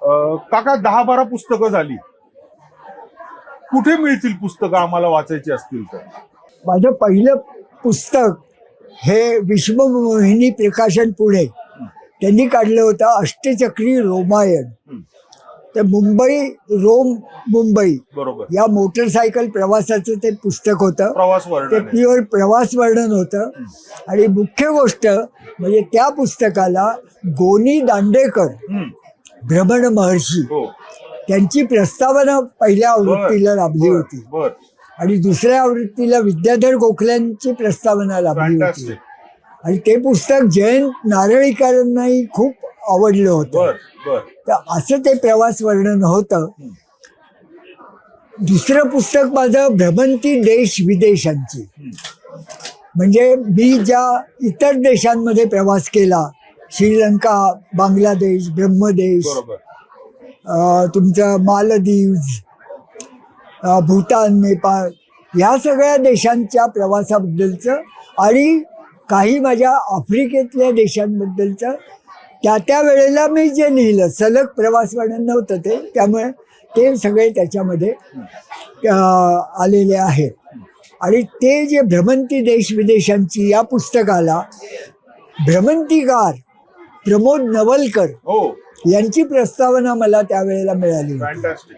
काका 10-12 पुस्तकं झाली. कुठे मिळतील पुस्तकं आम्हाला वाचायची असतील तर? माझं पहिलं पुस्तक हे विश्वमोहिनी प्रकाशन पुणे त्यांनी काढलं होतं अष्टचक्री रामायण. तर रोम मुंबई बरोबर. या मोटरसायकल प्रवासाचं ते पुस्तक होतं. प्रवास ते वर्णन आहे. प्युअर प्रवास वर्णन होतं. आणि मुख्य गोष्ट म्हणजे त्या पुस्तकाला गोनी दांडेकर भ्रमण महर्षी हो. त्यांची प्रस्तावना पहिल्या आवृत्तीला लाभली होती बर. आणि दुसऱ्या आवृत्तीला विद्याधर गोखल्यांची प्रस्तावना लाभली होती. फॅन्टास्टिक. आणि ते पुस्तक जयंत नारळीकरांनाही खूप आवडलं होतं. बर बर. तर असं ते प्रवास वर्णन होतं. दुसरं पुस्तक माझं भ्रमंती देश विदेशांची, म्हणजे मी ज्या इतर देशांमध्ये प्रवास केला, श्रीलंका, बांगलादेश, ब्रह्मदेश, बरोबर. तुमचं मालदीव्स, भूतान, नेपाळ, ह्या सगळ्या देशांच्या प्रवासाबद्दलचं आणि काही माझ्या आफ्रिकेतल्या देशांबद्दलचं त्या वेळेला मी जे लिहिलं, सलग प्रवास वर्णन नव्हतं ते, त्यामुळे ते सगळे त्याच्यामध्ये आलेले आहेत. आणि ते जे भ्रमंती देश विदेशांची या पुस्तकाला भ्रमंतीकार प्रमोद नवलकर हो. यांची प्रस्तावना मला त्यावेळेला मिळाली होती. फॅन्टास्टिक.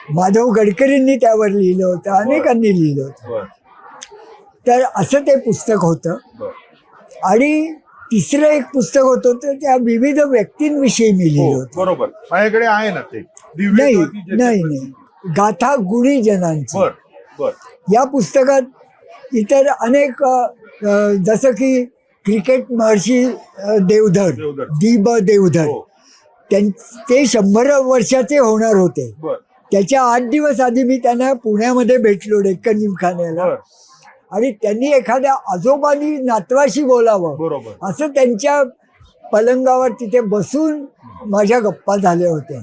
माधव गडकरींनी त्यावर लिहिलं होतं, अनेकांनी लिहिलं होतं. बर तर असं ते पुस्तक होतं. बर. आणि तिसरं एक पुस्तक होतं तर त्या विविध व्यक्तींविषयी मी लिहिलं हो, होतं. बरोबर. माझ्याकडे आहे ना ते दिव्य नाही ज्योती ज्याच्यात- नाही नाही गाथा गुणीजनांची. बर बर. या पुस्तकात इतर अनेक जसं की क्रिकेट महर्षी देवधर, देवधर. दी.ब. देवधर, हो. ते 100 वर्षाचे होणार होते. बर त्याच्या 8 दिवस आधी मी त्यांना पुण्यामध्ये भेटलो डेक्कन जिमखान्याला. बर. आणि त्यांनी एखाद्या आजोबांनी नातवाशी बोलावं बरोबर. असं त्यांच्या पलंगावर तिथे बसून माझ्या गप्पा झाल्या होत्या.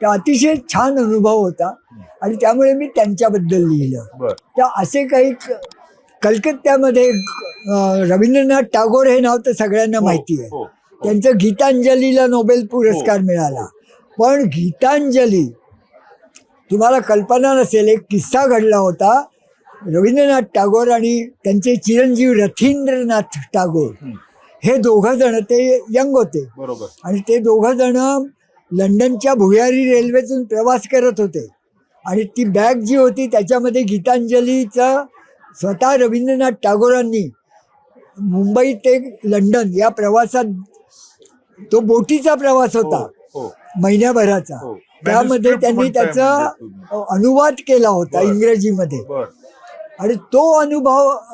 तर अतिशय छान अनुभव होता आणि त्यामुळे मी त्यांच्याबद्दल लिहिलं. बर. तर असे काही कलकत्त्यामध्ये रवींद्रनाथ टागोर हे नाव तर सगळ्यांना माहिती आहे. हो. त्यांचं गीतांजलीला नोबेल पुरस्कार मिळाला. पण गीतांजली, तुम्हाला कल्पना नसेल, एक किस्सा घडला होता. रवींद्रनाथ टागोर आणि त्यांचे चिरंजीव रथींद्रनाथ टागोर हे दोघं जण, ते यंग होते बरोबर. आणि ते दोघं जण लंडनच्या भुयारी रेल्वेतून प्रवास करत होते. आणि ती बॅग जी होती त्याच्यामध्ये गीतांजलीचं स्वतः रवींद्रनाथ टागोरांनी मुंबई ते लंडन या प्रवासात, तो बोटीचा प्रवास होता हो. महिन्याभराचा, हो. त्यामध्ये Manuscript त्यांनी म्हणताय त्याचा म्हणजे अनुवाद केला होता बर. इंग्रजीमध्ये. बर. आणि तो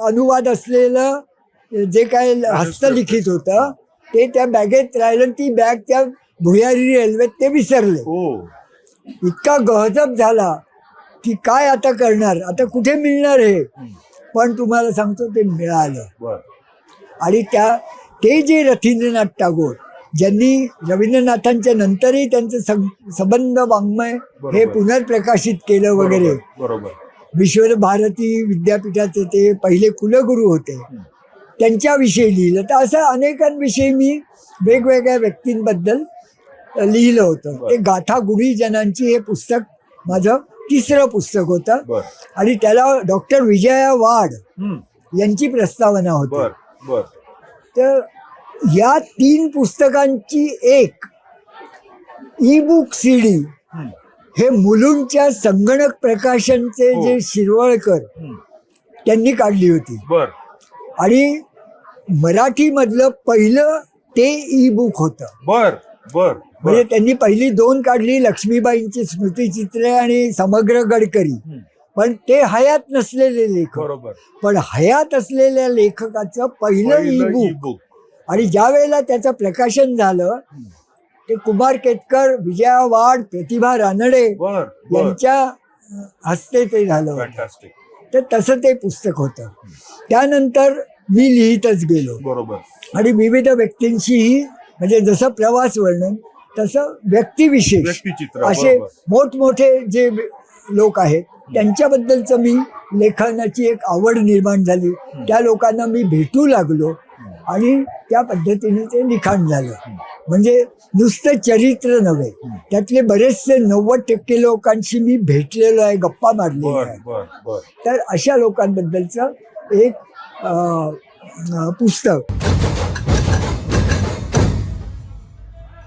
अनुवाद असलेलं जे काय हस्तलिखित होतं ते त्या बॅगेत राहिलं. ती बॅग त्या भुयारी रेल्वेत ते विसरले. हो. इतका गहजब झाला की काय आता करणार, आता कुठे मिळणार हे. पण तुम्हाला सांगतो ते मिळालं. बर. आणि ते जे रथींद्रनाथ टागोर ज्यांनी रवींद्रनाथांच्या नंतरही त्यांचं संबंध वाङ्मय हे पुनर्प्रकाशित केलं वगैरे, बरोबर. विश्वभारती विद्यापीठाचे ते पहिले कुलगुरू होते, त्यांच्याविषयी लिहिलं. तर असं अनेकांविषयी मी वेगवेगळ्या व्यक्तींबद्दल लिहिलं होतं. ते गाथा गुणीजनांची हे पुस्तक माझं तिसरं पुस्तक होतं. बर. आणि त्याला डॉक्टर विजया वाड यांची प्रस्तावना होती. बर बर. तर या 3 पुस्तकांची एक ई-बुक CD हे मुलुंडच्या संगणक प्रकाशनचे जे शिरवळकर त्यांनी काढली होती. बर. आणि मराठीमधलं पहिलं ते ई-बुक होतं. बर बर. म्हणजे त्यांनी पहिली 2 काढली, लक्ष्मीबाईंची स्मृतिचित्रे आणि समग्र गडकरी. पण ते हयात नसलेले लेखक. बरोबर. पण हयात असलेल्या लेखकाचं पहिलं ई-बुक. आणि ज्या वेळेला त्याचं प्रकाशन झालं ते कुमार केतकर, विजया वाड, प्रतिभा रानडे यांच्या हस्ते ते झालं. फॅन्टास्टिक. तर तसं ते पुस्तक होतं. त्यानंतर मी लिहितच गेलो. बरोबर. आणि विविध व्यक्तींशीही, म्हणजे जसं प्रवास वर्णन तसं व्यक्तिविशेष, व्यक्तिचित्र. असे बरोबर. मोठमोठे जे लोक आहेत त्यांच्याबद्दलचं मी लेखनाची एक आवड निर्माण झाली. त्या लोकांना मी भेटू लागलो आणि त्या पद्धतीने ते लिखाण झालं. म्हणजे नुसतं चरित्र नव्हे, त्यातले बरेचसे 90% लोकांशी मी भेटलेलो आहे, गप्पा मारलेल्या बर आहेत. बर बर. तर अशा लोकांबद्दलचं एक पुस्तक